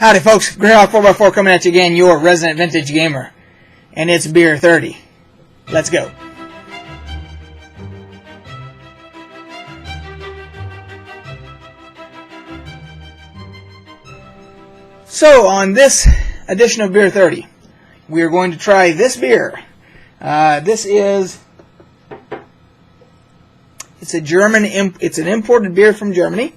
Howdy folks, Greyhawk 4x4 coming at you again, your resident vintage gamer. And it's Beer 30. Let's go. So, on this edition of Beer 30, we are going to try this beer. It's an imported beer from Germany.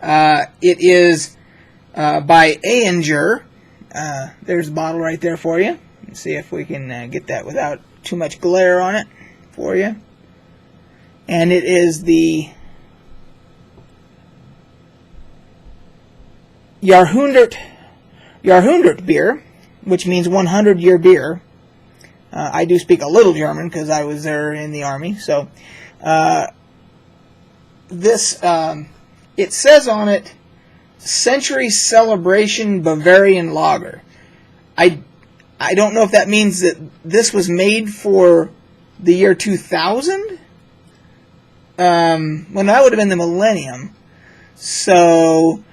It is by Ayinger. There's a bottle right there for you. Let's see if we can get that without too much glare on it for you. And it is the Jahrhundert beer, which means 100-year beer. I do speak a little German because I was there in the army. So it says on it, Century Celebration Bavarian Lager. I don't know if that means that this was made for the year 2000. Well, that would have been the millennium. So,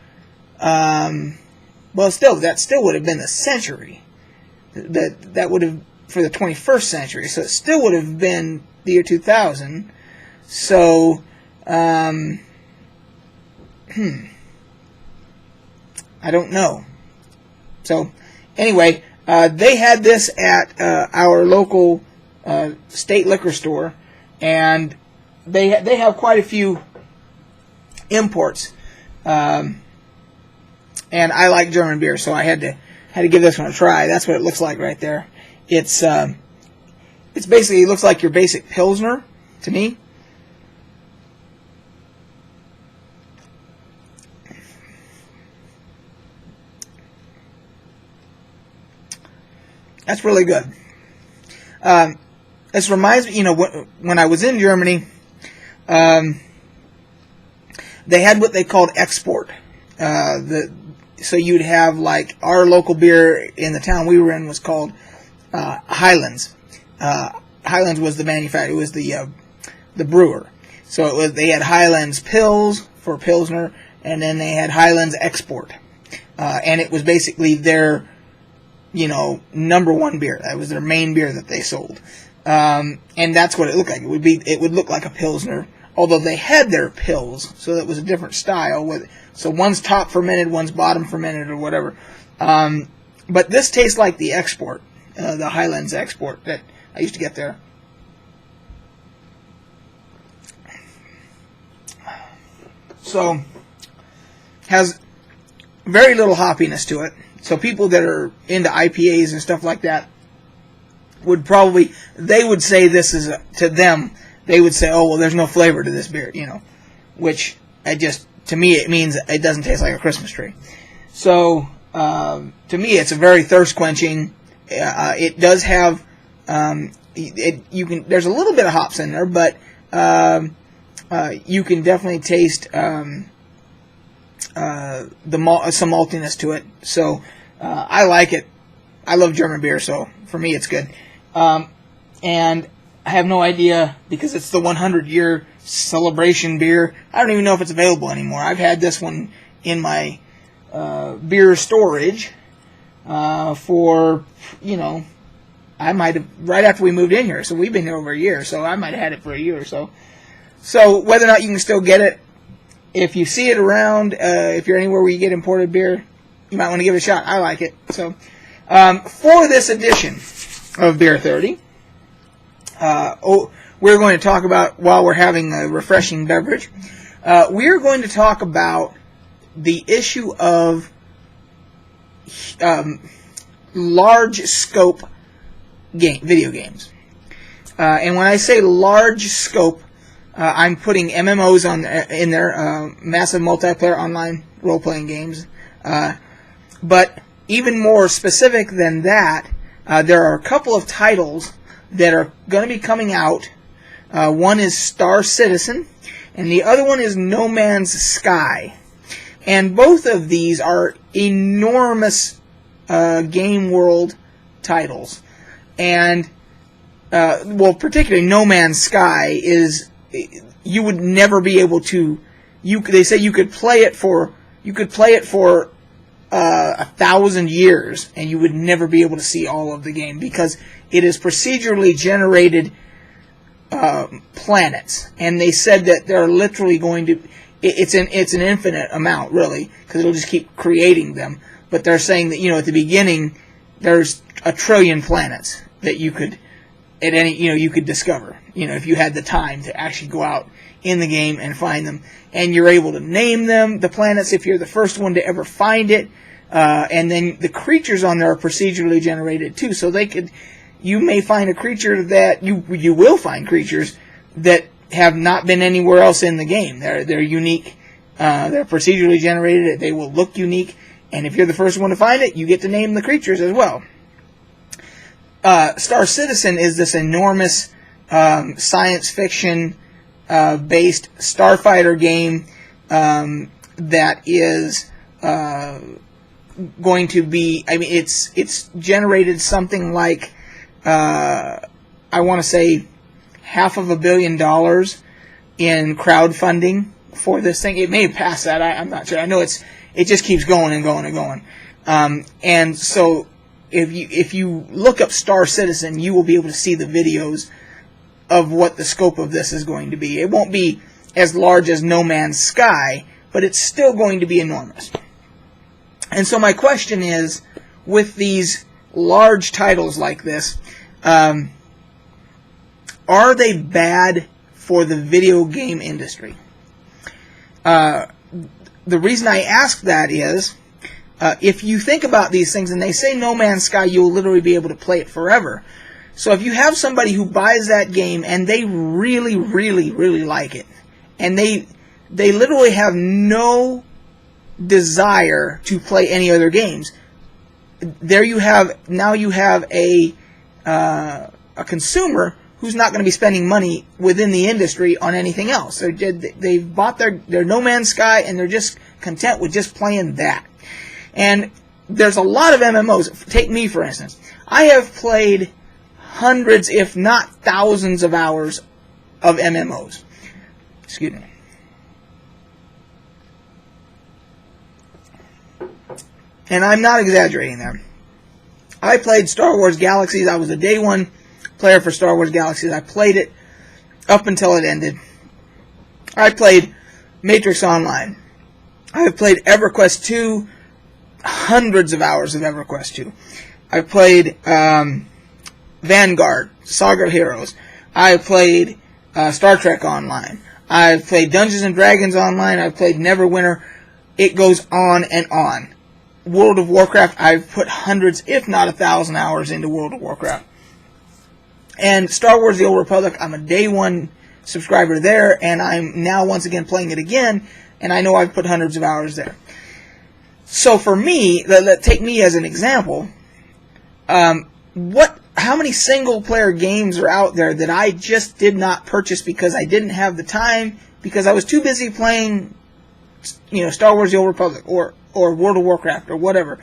well, that still would have been the century. That would have for the 21st century. So it still would have been the year 2000. So, I don't know. So, anyway, they had this at our local state liquor store, and they have quite a few imports. And I like German beer, so I had to give this one a try. That's what it looks like right there. It's basically, it looks like your basic Pilsner to me. That's really good. This reminds me, when I was in Germany, they had what they called export. So you'd have, like, our local beer in the town we were in was called Highlands. Highlands was the manufacturer. It was the brewer. So they had Highlands Pils for Pilsner, and then they had Highlands Export. And it was basically their number one beer. That was their main beer that they sold. And that's what it looked like. It would look like a Pilsner, although they had their Pils, so that was a different style. So one's top fermented, one's bottom fermented, or whatever. But this tastes like the export, the Highlands Export that I used to get there. So, has very little hoppiness to it. So people that are into IPAs and stuff like that would say this is, to them, they would say, oh, well, there's no flavor to this beer, which to me, it means it doesn't taste like a Christmas tree. So, to me, it's a very thirst quenching. It does have, there's a little bit of hops in there, but, you can definitely taste, some maltiness to it. So I like it. I love German beer, so for me it's good. And I have no idea, because it's the 100-year celebration beer. I don't even know if it's available anymore. I've had this one in my beer storage for, I might have, right after we moved in here. So we've been here over a year, so I might have had it for a year or so. So whether or not you can still get it, if you see it around, if you're anywhere where you get imported beer, you might want to give it a shot. I like it. So, for this edition of Beer 30, we're going to talk about, while we're having a refreshing beverage, we're going to talk about the issue of large scope video games. And when I say large scope, I'm putting MMOs in there, massive multiplayer online role-playing games. But even more specific than that, there are a couple of titles that are going to be coming out. One is Star Citizen, and the other one is No Man's Sky. And both of these are enormous game world titles. And, particularly No Man's Sky is... You would never be able to. They say you could play it for $1,000 1,000 years, and you would never be able to see all of the game because it is procedurally generated planets. And they said that they're literally going to, it's an infinite amount, really, because it'll just keep creating them. But they're saying that, at the beginning, there's 1 trillion planets that you could, you could discover, if you had the time to actually go out in the game and find them. And you're able to name them, the planets, if you're the first one to ever find it. And then the creatures on there are procedurally generated too. So you may find a creature that, you will find creatures that have not been anywhere else in the game. They're unique. They're procedurally generated. They will look unique. And if you're the first one to find it, you get to name the creatures as well. Star Citizen is this enormous science fiction based starfighter game that is going to be, it's generated something like I want to say $500 million in crowdfunding for this thing. It may have passed that. I'm not sure. I know it just keeps going and going and going. And so if you look up Star Citizen, you will be able to see the videos of what the scope of this is going to be. It won't be as large as No Man's Sky, but it's still going to be enormous. And so my question is, with these large titles like this, are they bad for the video game industry? The reason I ask that is, if you think about these things, and they say No Man's Sky, you'll literally be able to play it forever. So if you have somebody who buys that game and they really, really, really like it, and they literally have no desire to play any other games, now you have a consumer who's not going to be spending money within the industry on anything else. They've bought their No Man's Sky, and they're just content with just playing that. And there's a lot of MMOs. Take me, for instance. I have played hundreds, if not thousands of hours of MMOs. Excuse me. And I'm not exaggerating there. I played Star Wars Galaxies. I was a day one player for Star Wars Galaxies. I played it up until it ended. I played Matrix Online. I have played EverQuest 2, hundreds of hours of EverQuest 2. I played Vanguard, Saga of Heroes. I played Star Trek Online. I've played Dungeons and Dragons Online. I've played Neverwinter. It goes on and on. World of Warcraft, I've put hundreds, if not 1,000 hours into World of Warcraft. And Star Wars The Old Republic, I'm a day one subscriber there, and I'm now once again playing it again, and I know I've put hundreds of hours there. So for me, take me as an example, how many single-player games are out there that I just did not purchase because I didn't have the time, because I was too busy playing, Star Wars The Old Republic, or World of Warcraft, or whatever.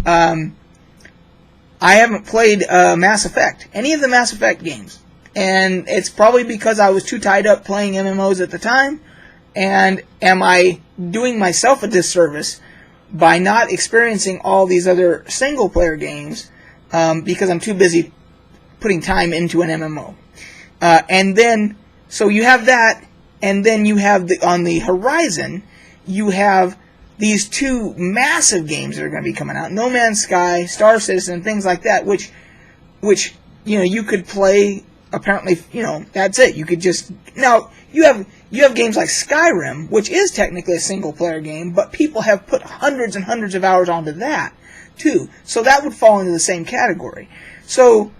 I haven't played Mass Effect, any of the Mass Effect games. And it's probably because I was too tied up playing MMOs at the time. And am I doing myself a disservice by not experiencing all these other single-player games because I'm too busy putting time into an MMO? And then, so you have that, and then you have, on the horizon, you have these two massive games that are going to be coming out: No Man's Sky, Star Citizen, things like that, which you could play. Apparently, that's it. You could just, now you have games like Skyrim, which is technically a single player game, but people have put hundreds and hundreds of hours onto that too. So that would fall into the same category. So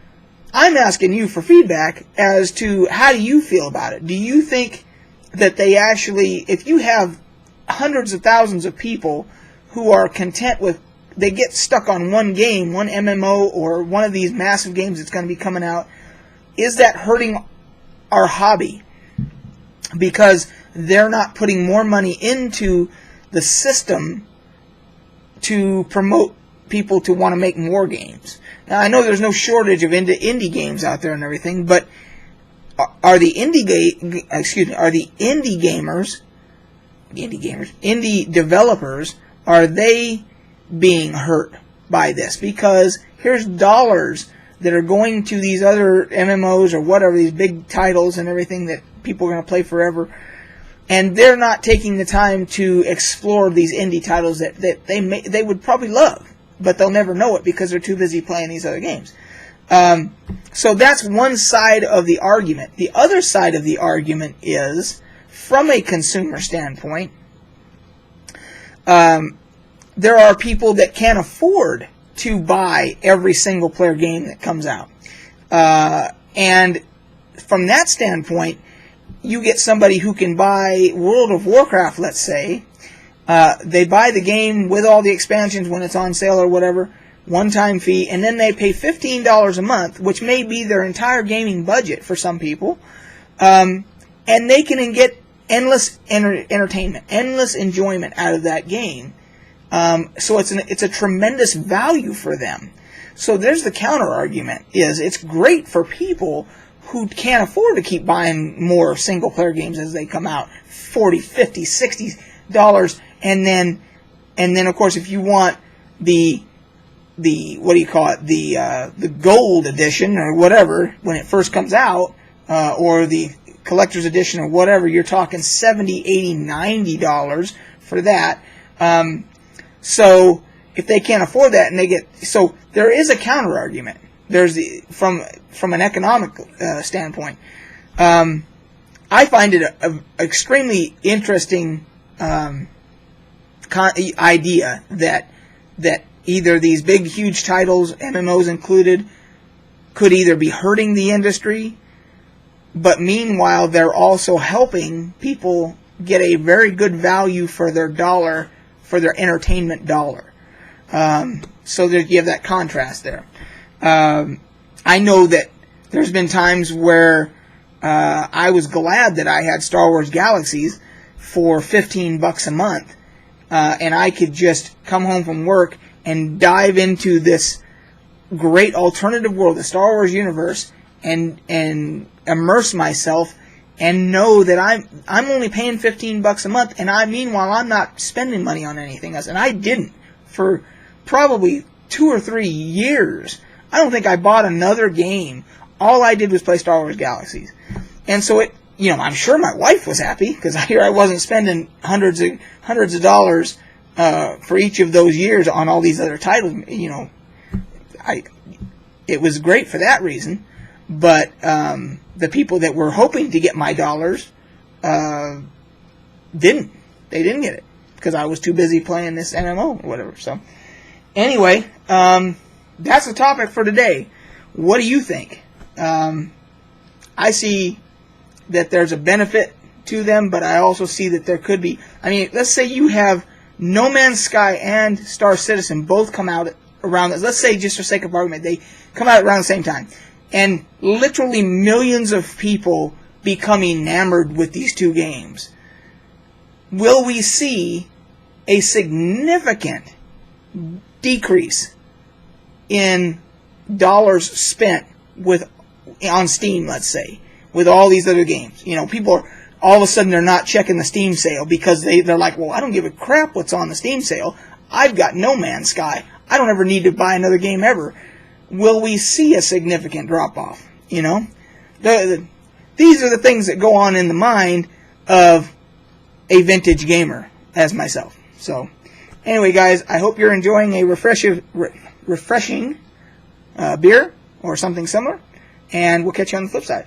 I'm asking you for feedback as to how do you feel about it? Do you think that they actually, if you have hundreds of thousands of people who are content with, they get stuck on one game, one MMO, or one of these massive games that's going to be coming out, is that hurting our hobby? Because they're not putting more money into the system to promote people to want to make more games. Now, I know there's no shortage of indie games out there and everything, but are the indie developers, are they being hurt by this, because here's dollars that are going to these other MMOs or whatever, these big titles and everything that people are going to play forever, and they're not taking the time to explore these indie titles that they would probably love, but they'll never know it because they're too busy playing these other games. So that's one side of the argument. The other side of the argument is, from a consumer standpoint, there are people that can't afford to buy every single player game that comes out. And from that standpoint, you get somebody who can buy World of Warcraft, let's say. They buy the game with all the expansions when it's on sale or whatever, one-time fee, and then they pay $15 a month, which may be their entire gaming budget for some people. And they can get endless entertainment, endless enjoyment out of that game. So it's a tremendous value for them. So there's the counter argument, is it's great for people who can't afford to keep buying more single player games as they come out, $40, $50, $60, and then of course if you want the what do you call it, the gold edition or whatever when it first comes out, or the collector's edition or whatever, you're talking $70, $80, $90 for that. So if they can't afford that, and so there is a counter argument. There's from an economic standpoint. I find it an extremely interesting idea that either these big huge titles, MMOs included, could either be hurting the industry, but meanwhile they're also helping people get a very good value for their dollar, for their entertainment dollar. So that you have that contrast there. I know that there's been times where I was glad that I had Star Wars Galaxies for $15 a month, and I could just come home from work and dive into this great alternative world, the Star Wars universe, and immerse myself and know that I'm only paying $15 a month, and meanwhile I'm not spending money on anything else. And I didn't for probably 2 or 3 years. I don't think I bought another game. All I did was play Star Wars Galaxies. And so I'm sure my wife was happy, because here I wasn't spending hundreds of dollars for each of those years on all these other titles. It was great for that reason. But the people that were hoping to get my dollars didn't. They didn't get it because I was too busy playing this MMO or whatever. So anyway, that's the topic for today. What do you think? I see that there's a benefit to them, but I also see that there could be. I mean, let's say you have No Man's Sky and Star Citizen both come out around. Let's say, just for sake of argument, they come out around the same time. And literally millions of people become enamored with these two games. Will we see a significant decrease in dollars spent on Steam, let's say, with all these other games? People are all of a sudden they're not checking the Steam sale because they're like, well, I don't give a crap what's on the Steam sale. I've got No Man's Sky. I don't ever need to buy another game ever. Will we see a significant drop-off? These are the things that go on in the mind of a vintage gamer as myself. So, anyway, guys, I hope you're enjoying a refreshing beer or something similar, and we'll catch you on the flip side.